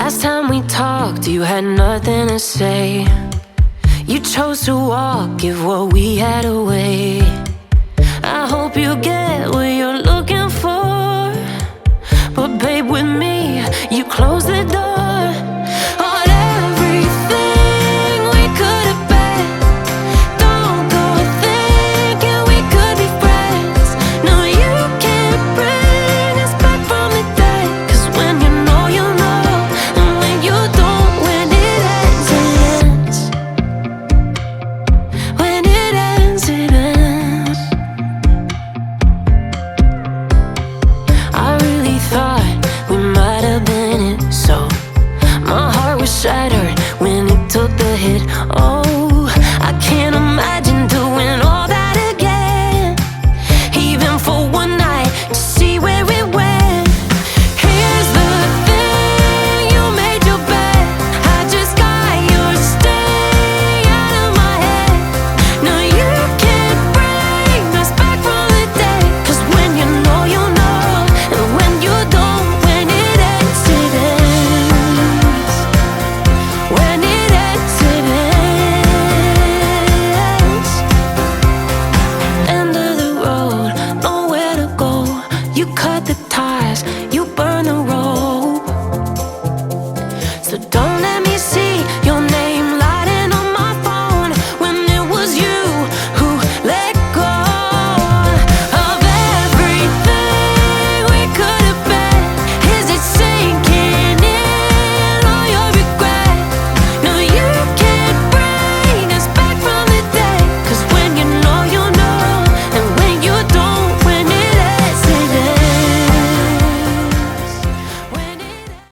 Last time we talked, you had nothing to say. You chose to walk, give what we had away. I hope you get what you're looking for, but babe, with me, you close the door on everything we could have been. Don't go thinking we could be friends. No, you can't bring us back from the dead. 'Cause when you know, you know, and when you don't, when it ends, it ends. When it ends, it ends. I really thought we might have been it, so my heart was shattered when it took the hit. Oh, I can't imagine doing all that again, even for one night, to see where it went. Here's the thing, you made your bed, I just got your stay out of my head. No, you can't bring us back from the dead. 'Cause when you know, you know, and when you don't, when it ends, it ends. When it ends, it ends. End of the road, nowhere to go. You cut the